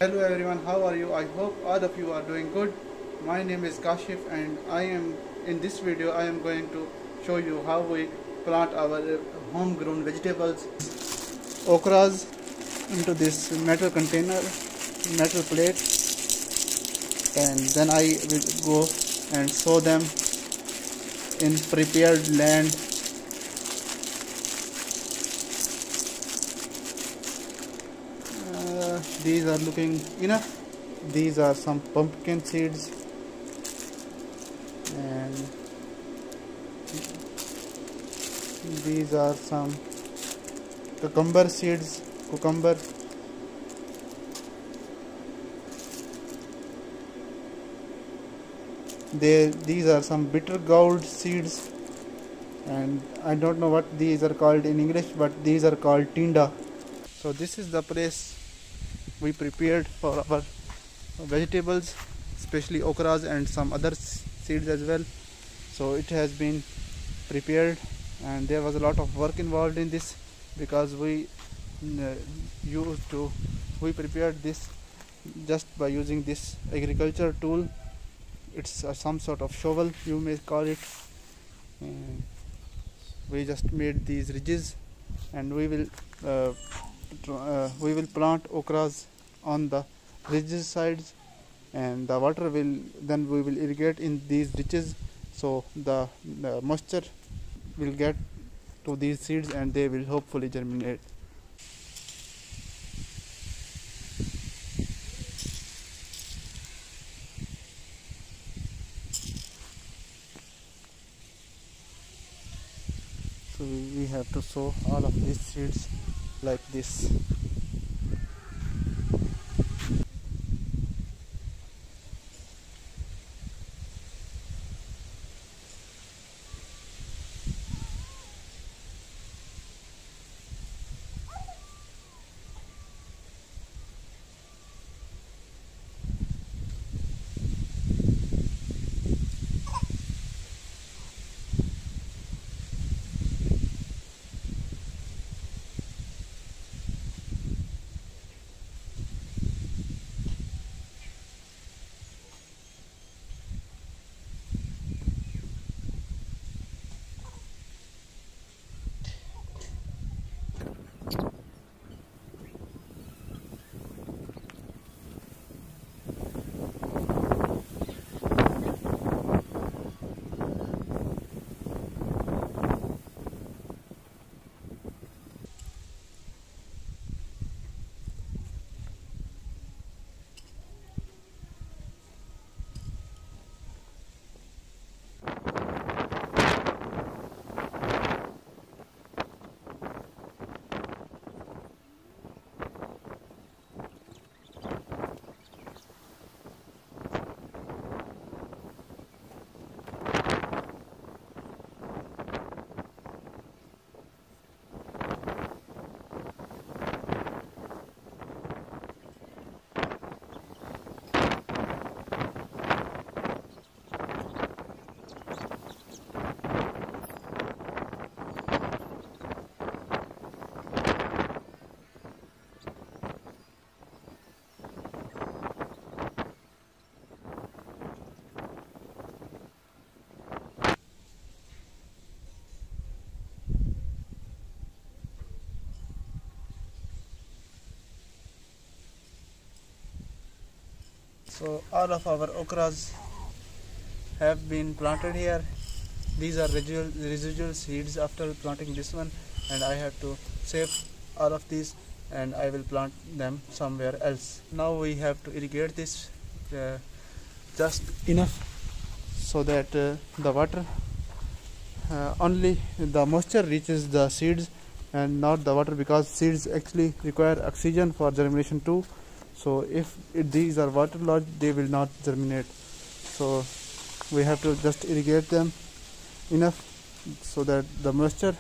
Hello everyone, how are you? I hope all of you are doing good. My name is Kashif and in this video I am going to show you how we plant our homegrown vegetables, okras, into this metal container, metal plate, and then I will go and sow them in prepared land. These are looking enough. These are some pumpkin seeds, and these are some cucumber seeds. These are some bitter gourd seeds, and I don't know what these are called in English, but these are called tinda. So this is the place we prepared for our vegetables, especially okras and some other seeds as well. So it has been prepared, and there was a lot of work involved in this because we prepared this just by using this agriculture tool. It's some sort of shovel, you may call it. And we just made these ridges, and we will plant okras on the ridges sides, and the water we will irrigate in these ditches, so the moisture will get to these seeds and they will hopefully germinate. So we have to sow all of these seeds like this. So all of our okras have been planted here. These are residual seeds after planting this one, and I have to save all of these and I will plant them somewhere else. Now we have to irrigate this just enough so that the water, only the moisture reaches the seeds and not the water, because seeds actually require oxygen for germination too. So if these are waterlogged, they will not germinate. So we have to just irrigate them enough so that the moisture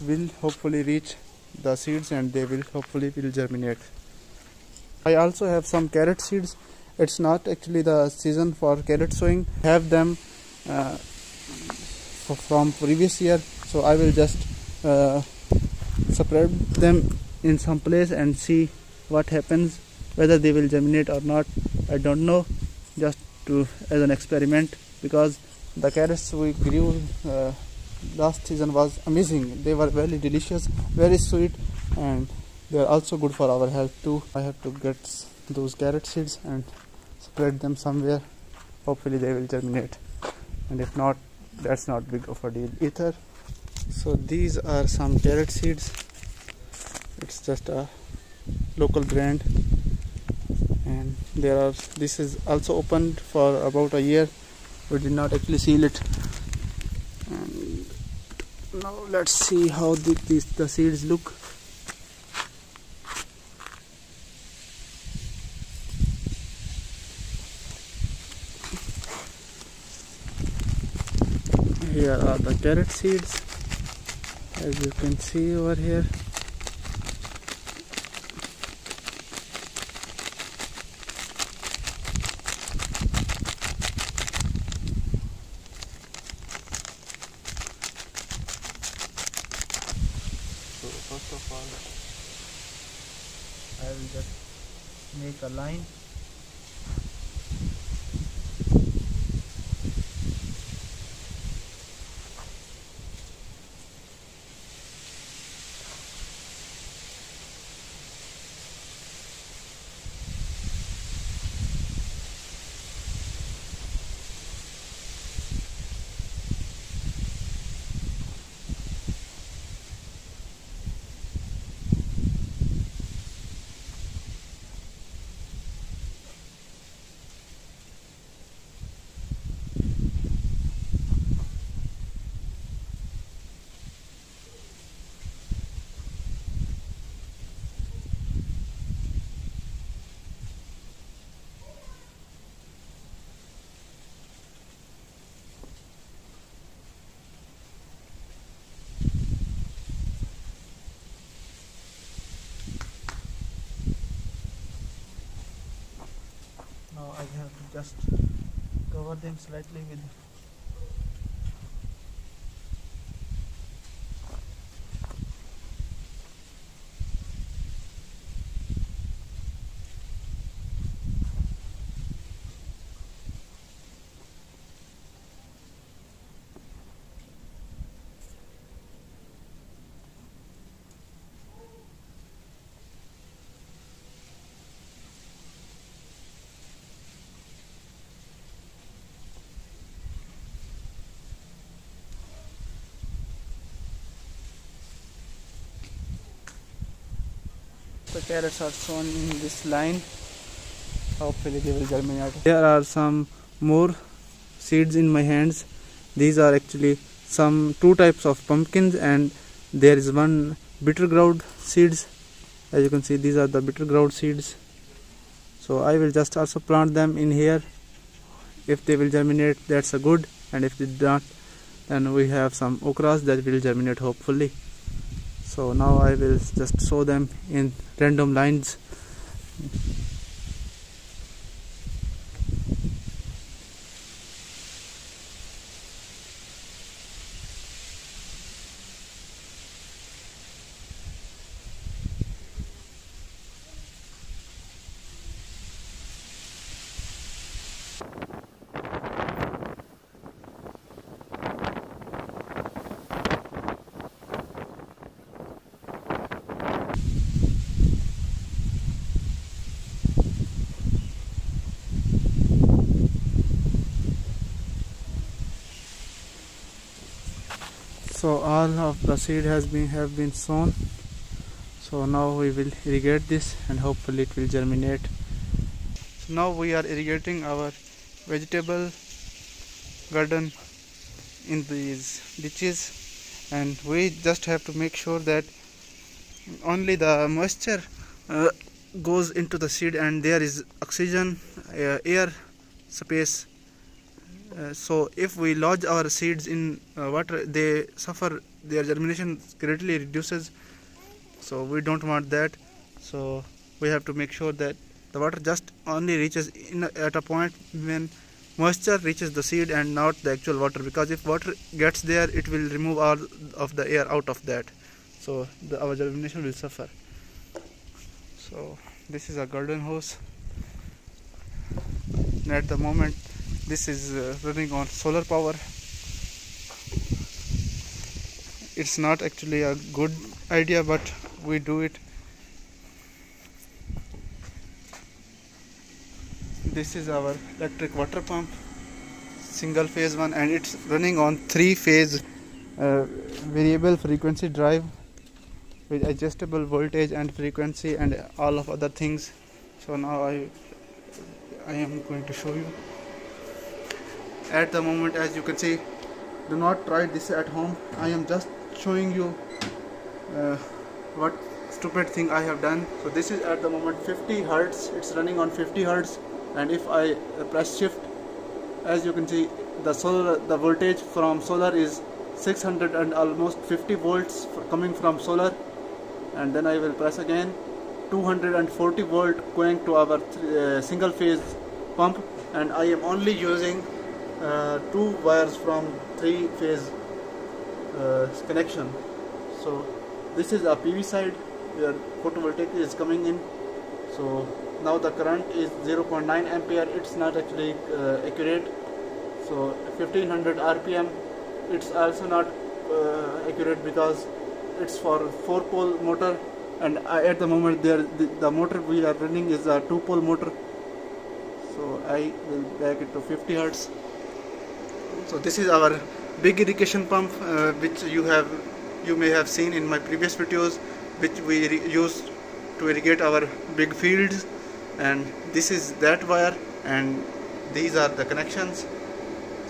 will hopefully reach the seeds and they will hopefully germinate. I also have some carrot seeds. It's not actually the season for carrot sowing. I have them from previous year, so I will just spread them in some place and see what happens. Whether they will germinate or not, I don't know, just to as an experiment, because the carrots we grew last season was amazing. They were very delicious, very sweet, and they are also good for our health too. I have to get those carrot seeds and spread them somewhere. Hopefully they will germinate, and if not, that's not big of a deal either. So these are some carrot seeds. It's just a local brand, and this is also opened for about a year. We did not actually seal it, and now let's see how the seeds look. Here are the carrot seeds, as you can see over here. So first of all, I will just make a line. Now I have to just cover them slightly with the carrots are sown in this line. Hopefully they will germinate. There are some more seeds in my hands. These are actually two types of pumpkins, and there is one bitter gourd seeds. As you can see, these are the bitter gourd seeds. So I will just also plant them in here. If they will germinate, that's a good, and if they do not, then we have some okras that will germinate hopefully. So now I will just sow them in random lines. So all of the seed have been sown. So now we will irrigate this, and hopefully it will germinate. So now we are irrigating our vegetable garden in these ditches, and we just have to make sure that only the moisture goes into the seed, and there is oxygen, air space. So if we lodge our seeds in water, they suffer, their germination greatly reduces. So we don't want that. So we have to make sure that the water just only reaches at a point when moisture reaches the seed and not the actual water, because if water gets there, it will remove all of the air out of that. So our germination will suffer. So This is a garden hose, and at the moment this is running on solar power. It's not actually a good idea, but we do it. This is our electric water pump, single phase one, and it's running on 3-phase variable frequency drive with adjustable voltage and frequency and all of other things. So now I am going to show you. At the moment, as you can see, do not try this at home. I am just showing you what stupid thing I have done. So this is at the moment 50 Hertz. It's running on 50 Hertz, and if I press shift, as you can see, the voltage from solar is 600 and almost 50 volts coming from solar. And then I will press again, 240 volt going to our single phase pump, and I am only using 2 wires from 3-phase connection. So this is a PV side where photovoltaic is coming in. So now the current is 0.9 ampere. It's not actually accurate. So 1500 RPM. It's also not accurate because it's for 4-pole motor, and at the moment the motor we are running is a 2-pole motor. So I will back it to 50 Hertz. So this is our big irrigation pump, which you may have seen in my previous videos, which we use to irrigate our big fields. And this is that wire, and these are the connections.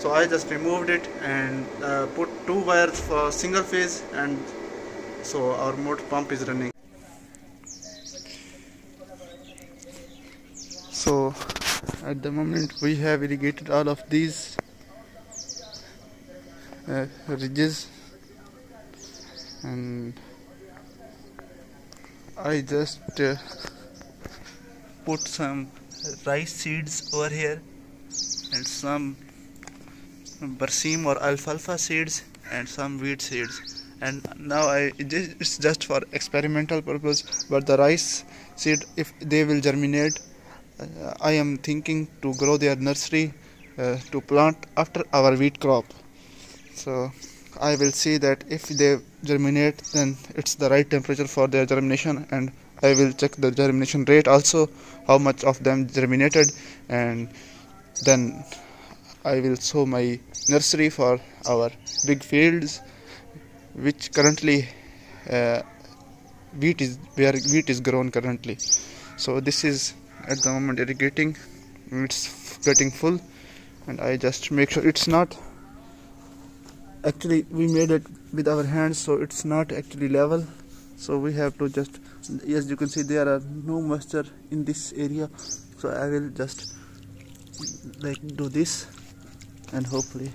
So I just removed it and put 2 wires for single phase, and so our motor pump is running. So at the moment we have irrigated all of these ridges, and I just put some rice seeds over here and some berseem or alfalfa seeds and some wheat seeds. And now it's just for experimental purpose, but the rice seed, if they will germinate, I am thinking to grow their nursery to plant after our wheat crop. So I will see that if they germinate, then it's the right temperature for their germination, and I will check the germination rate also, how much of them germinated, and then I will sow my nursery for our big fields, which currently wheat is grown currently. So this is at the moment irrigating, it's getting full, and I just make sure it's not actually, we made it with our hands, so it's not actually level. So we have to just, as you can see, there are no moisture in this area, so I will just like do this, and hopefully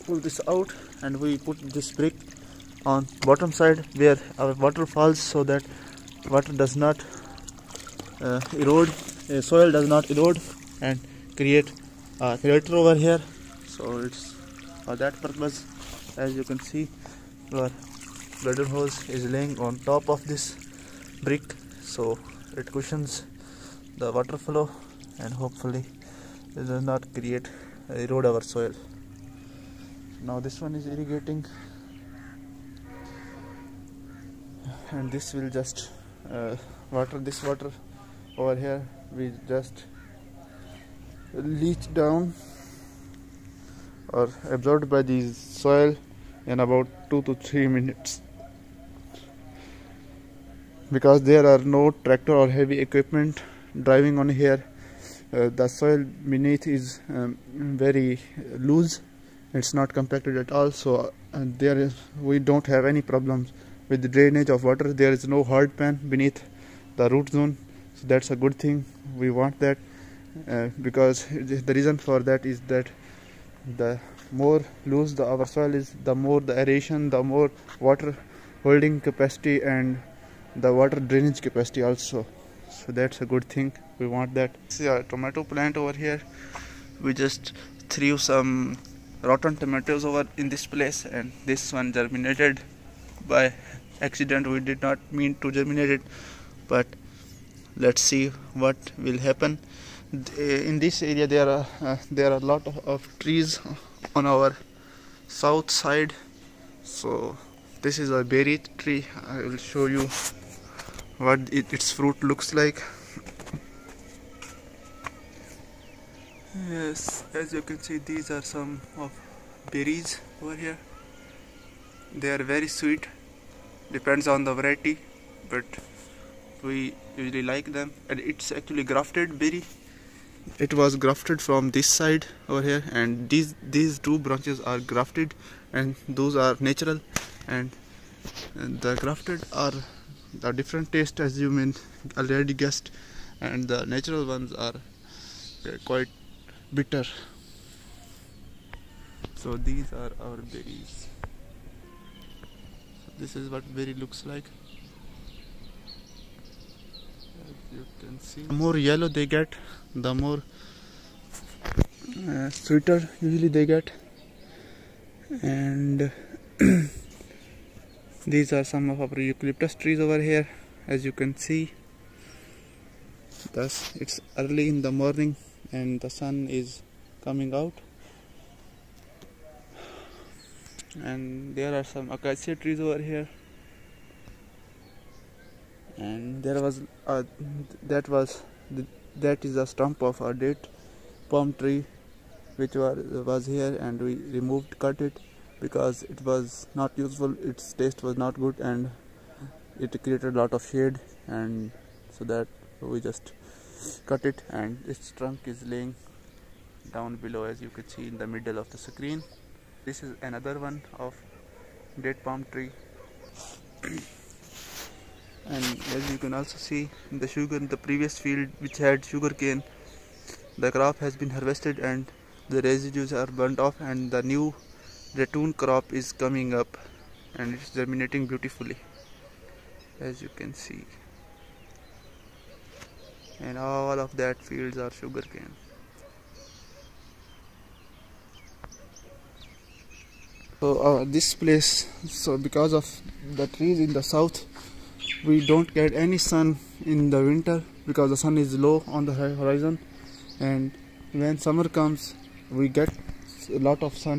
pull this out, and we put this brick on bottom side where our water falls, so that water does not erode, soil does not erode and create a crater over here. So it's for that purpose. As you can see, our garden hose is laying on top of this brick, so it cushions the water flow, and hopefully it does not erode our soil. Now this one is irrigating, and this will just water this water over here. We just leach down or absorbed by the soil in about 2 to 3 minutes, because there are no tractor or heavy equipment driving on here. The soil beneath is very loose, it's not compacted at all, so we don't have any problems with the drainage of water. There is no hard pan beneath the root zone, so that's a good thing. We want that because the reason for that is that the more loose our soil is, the more the aeration, the more water holding capacity, and the water drainage capacity also. So that's a good thing. We want that. See our tomato plant over here. we just threw some rotten tomatoes over in this place, and this one germinated by accident. We did not mean to germinate it, but let's see what will happen. In this area there are a lot of trees on our south side. So this is a berry tree. I will show you what its fruit looks like. Yes, as you can see, these are some of berries over here. They are very sweet, depends on the variety, but we usually like them. And it's actually grafted berry. It was grafted from this side over here, and these two branches are grafted, and those are natural. And the grafted are a different taste, as you may already guessed, and the natural ones are quite bitter. So these are our berries. So this is what berry looks like. As you can see, the more yellow they get, the more sweeter usually they get. And these are some of our eucalyptus trees over here, as you can see. Thus it's early in the morning and the sun is coming out, and there are some acacia trees over here, and there was that is a stump of a date palm tree which was here, and we cut it because it was not useful. Its taste was not good and it created a lot of shade, and so that we just cut it, and its trunk is laying down below, as you can see in the middle of the screen. This is another one of date palm tree. And as you can also see, the previous field which had sugar cane, the crop has been harvested and the residues are burnt off, and the new ratoon crop is coming up, and it's germinating beautifully, as you can see. And all of that fields are sugar cane. So this place, so because of the trees in the south, we don't get any sun in the winter because the sun is low on the horizon, and when summer comes we get a lot of sun.